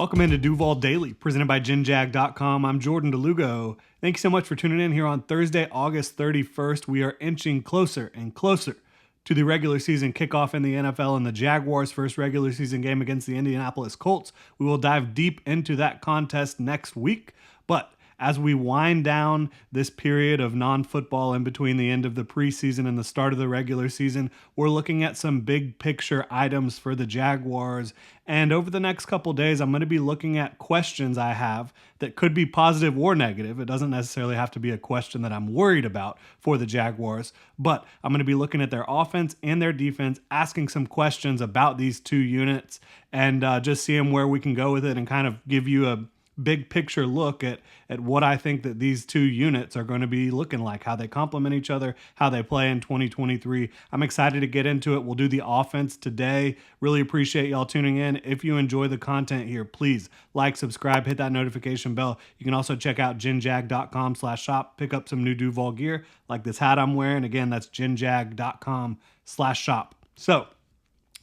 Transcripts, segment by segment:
Welcome into Duval Daily, presented by GenJag.com. I'm Jordan DeLugo. Thank you so much for tuning in here on Thursday, August 31st. We are inching closer and closer to the regular season kickoff in the NFL and the Jaguars' first regular season game against the Indianapolis Colts. We will dive deep into that contest next week, but as we wind down this period of non-football in between the end of the preseason and the start of the regular season, we're looking at some big picture items for the Jaguars. And over the next couple days, I'm going to be looking at questions I have that could be positive or negative. It doesn't necessarily have to be a question that I'm worried about for the Jaguars, but I'm going to be looking at their offense and their defense, asking some questions about these two units, and just seeing where we can go with it and kind of give you a big picture look at what I think that these two units are going to be looking like, how they complement each other, how they play in 2023. I'm excited to get into it. We'll do the offense today. Really appreciate y'all tuning in. If you enjoy the content here, please like, subscribe, hit that notification bell. You can also check out genjag.com/shop, pick up some new Duval gear like this hat I'm wearing. Again, that's genjag.com/shop. So,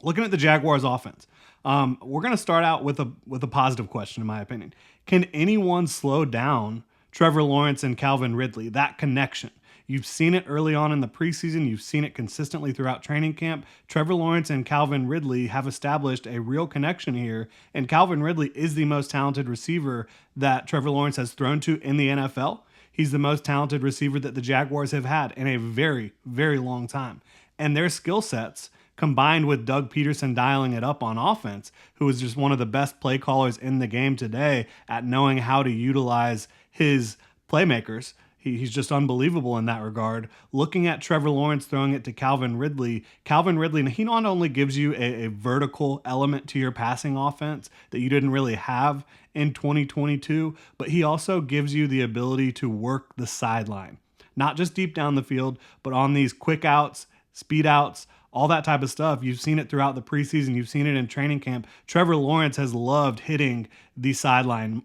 looking at the Jaguars offense, we're going to start out with a positive question, in my opinion. Can anyone slow down Trevor Lawrence and Calvin Ridley, that connection? You've seen it early on in the preseason. You've seen it consistently throughout training camp. Trevor Lawrence and Calvin Ridley have established a real connection here, and Calvin Ridley is the most talented receiver that Trevor Lawrence has thrown to in the NFL. He's the most talented receiver that the Jaguars have had in a very, very long time. And their skill sets, combined with Doug Peterson dialing it up on offense, who is just one of the best play callers in the game today at knowing how to utilize his playmakers. He's just unbelievable in that regard. Looking at Trevor Lawrence throwing it to Calvin Ridley, he not only gives you a vertical element to your passing offense that you didn't really have in 2022, but he also gives you the ability to work the sideline. Not just deep down the field, but on these quick outs, speed outs, all that type of stuff. You've seen it throughout the preseason. You've seen it in training camp. Trevor Lawrence has loved hitting the sideline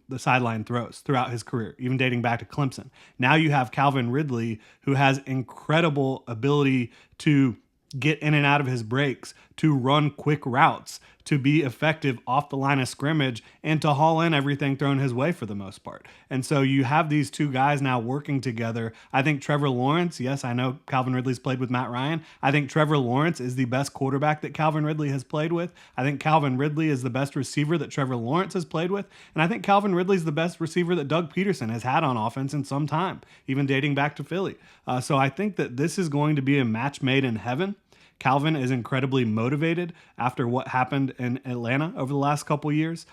throws throughout his career, even dating back to Clemson. Now you have Calvin Ridley, who has incredible ability to get in and out of his breaks, to run quick routes, to be effective off the line of scrimmage, and to haul in everything thrown his way for the most part. And so you have these two guys now working together. I think Trevor Lawrence, yes, I know Calvin Ridley's played with Matt Ryan. I think Trevor Lawrence is the best quarterback that Calvin Ridley has played with. I think Calvin Ridley is the best receiver that Trevor Lawrence has played with. And I think Calvin Ridley's the best receiver that Doug Peterson has had on offense in some time, even dating back to Philly. So I think that this is going to be a match made in heaven. Calvin is incredibly motivated after what happened in Atlanta over the last couple years.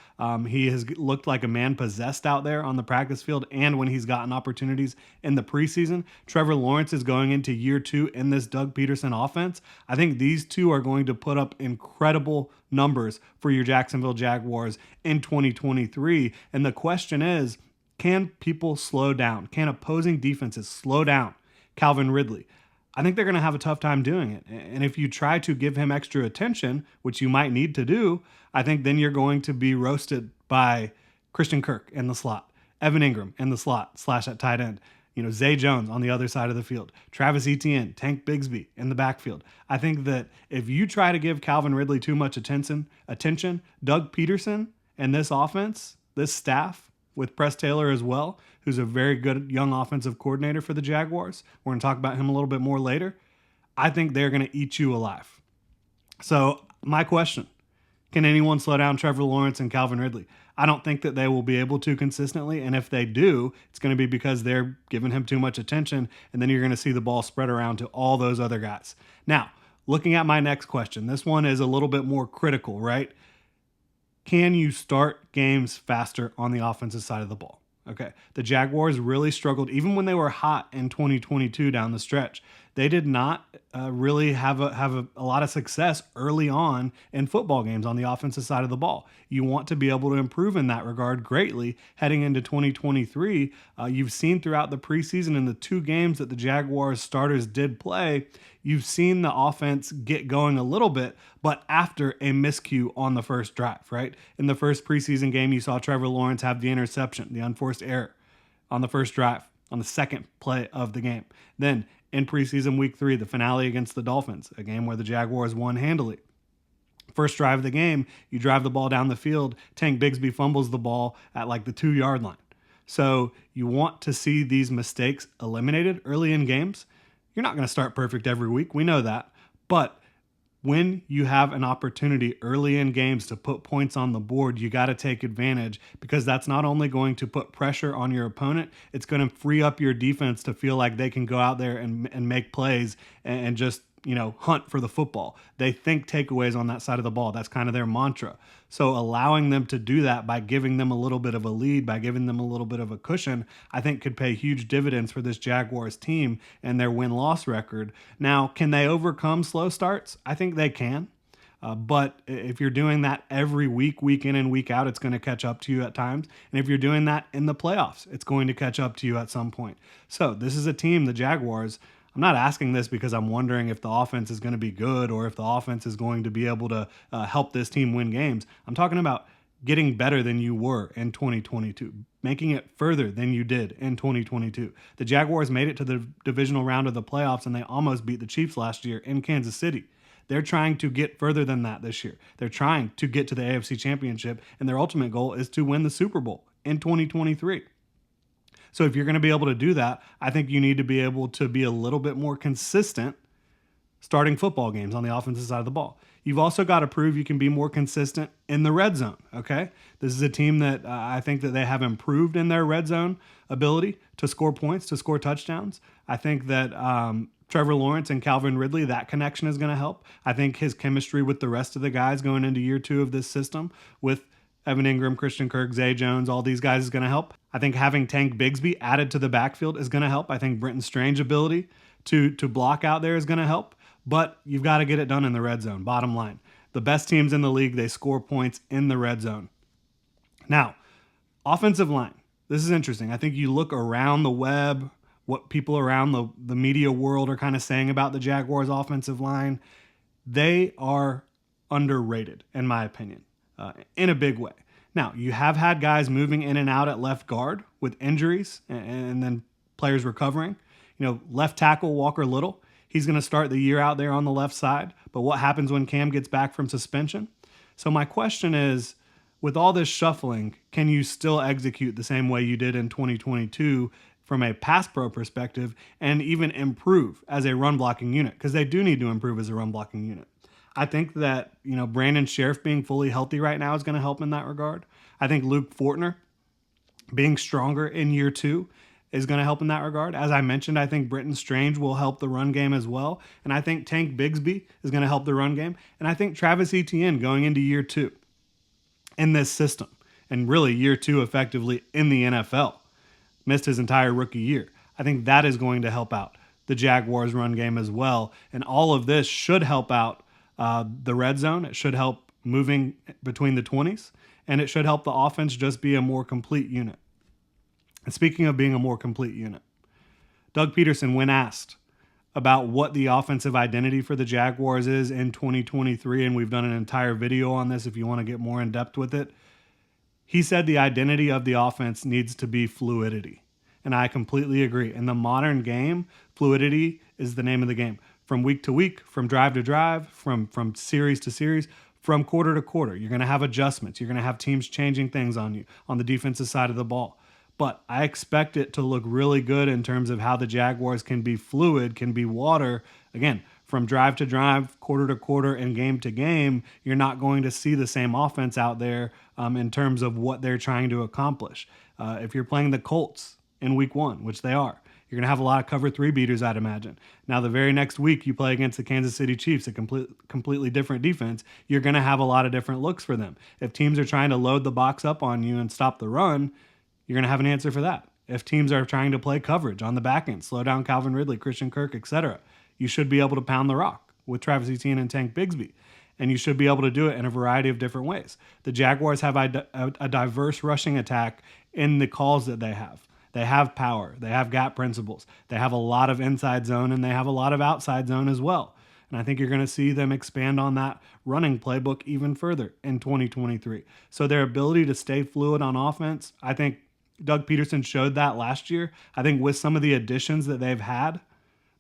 He has looked like a man possessed out there on the practice field and when he's gotten opportunities in the preseason. Trevor Lawrence is going into year 2 in this Doug Peterson offense. I think these two are going to put up incredible numbers for your Jacksonville Jaguars in 2023. And the question is, can people slow down? Can opposing defenses slow down Calvin Ridley? I think they're going to have a tough time doing it. And if you try to give him extra attention, which you might need to do, I think then you're going to be roasted by Christian Kirk in the slot, Evan Ingram in the slot / at tight end, Zay Jones on the other side of the field, Travis Etienne, Tank Bigsby in the backfield. I think that if you try to give Calvin Ridley too much attention, Doug Peterson and this offense, this staff, with Press Taylor as well, who's a very good young offensive coordinator for the Jaguars. We're going to talk about him a little bit more later. I think they're going to eat you alive. So my question, can anyone slow down Trevor Lawrence and Calvin Ridley? I don't think that they will be able to consistently, and if they do, it's going to be because they're giving him too much attention, and then you're going to see the ball spread around to all those other guys. Now, looking at my next question, this one is a little bit more critical, right? Can you start games faster on the offensive side of the ball? Okay. The Jaguars really struggled, even when they were hot in 2022 down the stretch. They did not really have a lot of success early on in football games on the offensive side of the ball. You want to be able to improve in that regard greatly heading into 2023. You've seen throughout the preseason in the 2 games that the Jaguars starters did play, you've seen the offense get going a little bit, but after a miscue on the first drive, right? In the first preseason game, you saw Trevor Lawrence have the interception, the unforced error on the first drive, on the second play of the game. Then in preseason week 3, the finale against the Dolphins, a game where the Jaguars won handily. First drive of the game, you drive the ball down the field, Tank Bigsby fumbles the ball at like the 2-yard line. So you want to see these mistakes eliminated early in games. You're not going to start perfect every week. We know that. But when you have an opportunity early in games to put points on the board, you got to take advantage, because that's not only going to put pressure on your opponent, it's going to free up your defense to feel like they can go out there and make plays and just, hunt for the football. They think takeaways on that side of the ball. That's kind of their mantra. So allowing them to do that by giving them a little bit of a lead, by giving them a little bit of a cushion, I think could pay huge dividends for this Jaguars team and their win-loss record. Now, can they overcome slow starts? I think they can. But if you're doing that every week, week in and week out, it's going to catch up to you at times. And if you're doing that in the playoffs, it's going to catch up to you at some point. So this is a team, the Jaguars. I'm not asking this because I'm wondering if the offense is going to be good or if the offense is going to be able to help this team win games. I'm talking about getting better than you were in 2022, making it further than you did in 2022. The Jaguars made it to the divisional round of the playoffs, and they almost beat the Chiefs last year in Kansas City. They're trying to get further than that this year. They're trying to get to the AFC Championship, and their ultimate goal is to win the Super Bowl in 2023. So if you're going to be able to do that, I think you need to be able to be a little bit more consistent starting football games on the offensive side of the ball. You've also got to prove you can be more consistent in the red zone, okay? This is a team that I think that they have improved in their red zone ability to score points, to score touchdowns. I think that Trevor Lawrence and Calvin Ridley, that connection is going to help. I think his chemistry with the rest of the guys going into year 2 of this system with Evan Ingram, Christian Kirk, Zay Jones, all these guys is going to help. I think having Tank Bigsby added to the backfield is going to help. I think Brenton Strange's ability to block out there is going to help. But you've got to get it done in the red zone, bottom line. The best teams in the league, they score points in the red zone. Now, offensive line. This is interesting. I think you look around the web, what people around the media world are kind of saying about the Jaguars' offensive line. They are underrated, in my opinion. In a big way. Now, you have had guys moving in and out at left guard with injuries and then players recovering. Left tackle Walker Little, he's going to start the year out there on the left side. But what happens when Cam gets back from suspension? So my question is, with all this shuffling, can you still execute the same way you did in 2022 from a pass pro perspective and even improve as a run blocking unit? Because they do need to improve as a run blocking unit. I think that, Brandon Sheriff being fully healthy right now is going to help in that regard. I think Luke Fortner being stronger in year 2 is going to help in that regard. As I mentioned, I think Brenton Strange will help the run game as well. And I think Tank Bigsby is going to help the run game. And I think Travis Etienne going into year 2 in this system, and really year 2 effectively in the NFL, missed his entire rookie year. I think that is going to help out the Jaguars run game as well. And all of this should help out the red zone. It should help moving between the 20s, and it should help the offense just be a more complete unit. And speaking of being a more complete unit, Doug Peterson, when asked about what the offensive identity for the Jaguars is in 2023, and we've done an entire video on this if you want to get more in depth with it, he said the identity of the offense needs to be fluidity. And I completely agree. In the modern game, fluidity is the name of the game. From week to week, from drive to drive, from series to series, from quarter to quarter. You're going to have adjustments. You're going to have teams changing things on you on the defensive side of the ball. But I expect it to look really good in terms of how the Jaguars can be fluid, can be water. Again, from drive to drive, quarter to quarter, and game to game, you're not going to see the same offense out there in terms of what they're trying to accomplish. If you're playing the Colts in week 1, which they are, you're going to have a lot of cover 3 beaters, I'd imagine. Now, the very next week you play against the Kansas City Chiefs, a completely different defense, you're going to have a lot of different looks for them. If teams are trying to load the box up on you and stop the run, you're going to have an answer for that. If teams are trying to play coverage on the back end, slow down Calvin Ridley, Christian Kirk, etc., you should be able to pound the rock with Travis Etienne and Tank Bigsby. And you should be able to do it in a variety of different ways. The Jaguars have a diverse rushing attack in the calls that they have. They have power. They have gap principles. They have a lot of inside zone, and they have a lot of outside zone as well. And I think you're going to see them expand on that running playbook even further in 2023. So their ability to stay fluid on offense, I think Doug Peterson showed that last year. I think with some of the additions that they've had,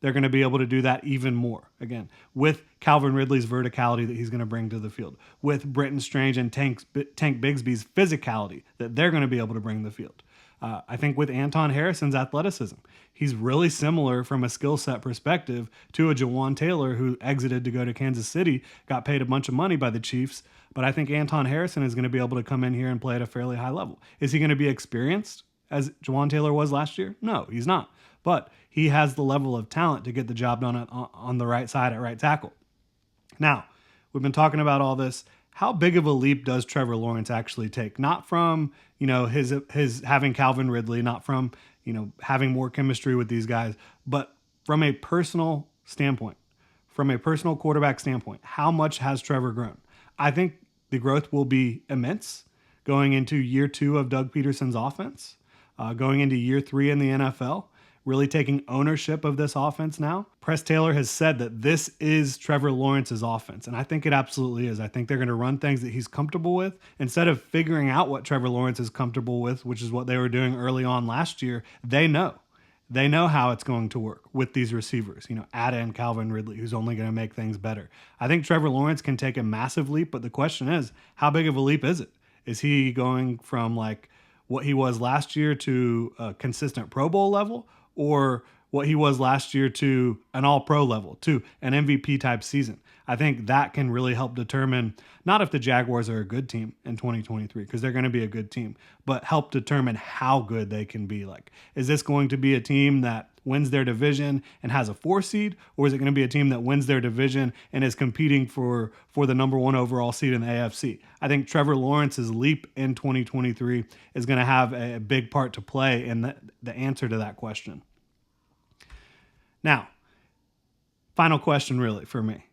they're going to be able to do that even more. Again, with Calvin Ridley's verticality that he's going to bring to the field, with Britton Strange and Tank Bigsby's physicality that they're going to be able to bring to the field. I think with Anton Harrison's athleticism, he's really similar from a skill set perspective to a Jawan Taylor who exited to go to Kansas City, got paid a bunch of money by the Chiefs. But I think Anton Harrison is going to be able to come in here and play at a fairly high level. Is he going to be experienced as Jawan Taylor was last year? No, he's not. But he has the level of talent to get the job done on the right side at right tackle. Now, we've been talking about all this. How big of a leap does Trevor Lawrence actually take? Not from, his having Calvin Ridley, not from, having more chemistry with these guys, but from a personal standpoint, from a personal quarterback standpoint, how much has Trevor grown? I think the growth will be immense going into year 2 of Doug Peterson's offense, going into year 3 in the NFL, really taking ownership of this offense now. Press Taylor has said that this is Trevor Lawrence's offense, and I think it absolutely is. I think they're going to run things that he's comfortable with. Instead of figuring out what Trevor Lawrence is comfortable with, which is what they were doing early on last year, they know. They know how it's going to work with these receivers, add in Calvin Ridley, who's only going to make things better. I think Trevor Lawrence can take a massive leap, but the question is, how big of a leap is it? Is he going from like what he was last year to a consistent Pro Bowl level, or what he was last year to an all-pro level, to an MVP type season? I think that can really help determine not if the Jaguars are a good team in 2023, because they're going to be a good team, but help determine how good they can be. Like, is this going to be a team that wins their division and has a 4 seed, or is it going to be a team that wins their division and is competing for the number 1 overall seed in the AFC? I think Trevor Lawrence's leap in 2023 is going to have a big part to play in the answer to that question. Now, final question really for me.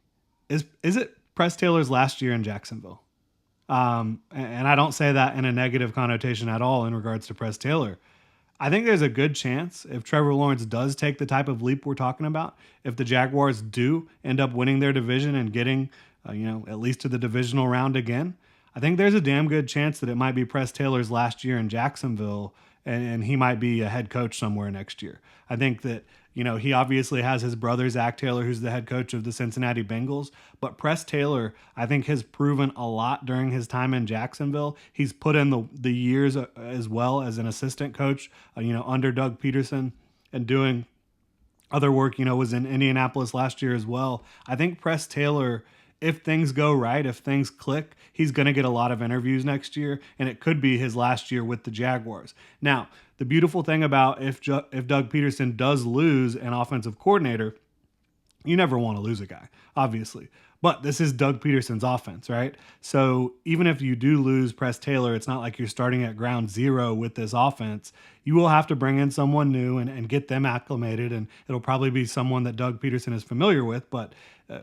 Is it Press Taylor's last year in Jacksonville? And I don't say that in a negative connotation at all in regards to Press Taylor. I think there's a good chance if Trevor Lawrence does take the type of leap we're talking about, if the Jaguars do end up winning their division and getting, at least to the divisional round again, I think there's a damn good chance that it might be Press Taylor's last year in Jacksonville, and he might be a head coach somewhere next year. I think that, he obviously has his brother, Zach Taylor, who's the head coach of the Cincinnati Bengals. But Press Taylor, I think, has proven a lot during his time in Jacksonville. He's put in the years as well as an assistant coach, under Doug Peterson, and doing other work, was in Indianapolis last year as well. I think Press Taylor, if things go right, if things click, he's going to get a lot of interviews next year, and it could be his last year with the Jaguars. Now, the beautiful thing about if Doug Peterson does lose an offensive coordinator, you never want to lose a guy, obviously. But this is Doug Peterson's offense, right? So even if you do lose Press Taylor, it's not like you're starting at ground zero with this offense. You will have to bring in someone new and get them acclimated, and it'll probably be someone that Doug Peterson is familiar with. But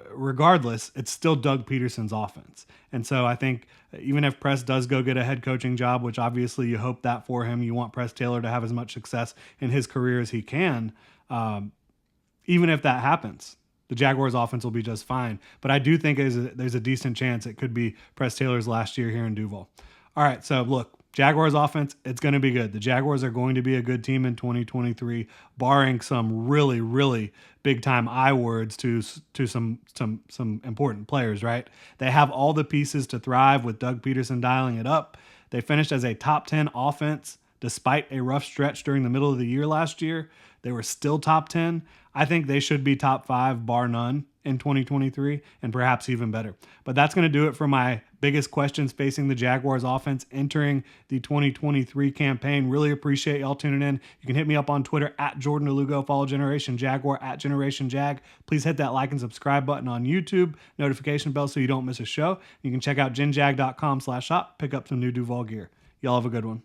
regardless, it's still Doug Peterson's offense. And so I think even if Press does go get a head coaching job, which obviously you hope that for him, you want Press Taylor to have as much success in his career as he can. Even if that happens, the Jaguars offense will be just fine. But I do think there's a decent chance it could be Press Taylor's last year here in Duval. All right, so look, Jaguars offense, it's going to be good. The Jaguars are going to be a good team in 2023, barring some really, really big-time I words to some important players, right? They have all the pieces to thrive with Doug Peterson dialing it up. They finished as a top 10 offense despite a rough stretch during the middle of the year last year. They were still top 10. I think they should be top 5, bar none, in 2023, and perhaps even better. But that's going to do it for my biggest questions facing the Jaguars offense entering the 2023 campaign. Really appreciate y'all tuning in. You can hit me up on Twitter at Jordan Lugo, follow Generation Jaguar at Generation Jag. Please hit that like and subscribe button on YouTube, notification bell so you don't miss a show. You can check out genjag.com/shop, pick up some new Duval gear. Y'all have a good one.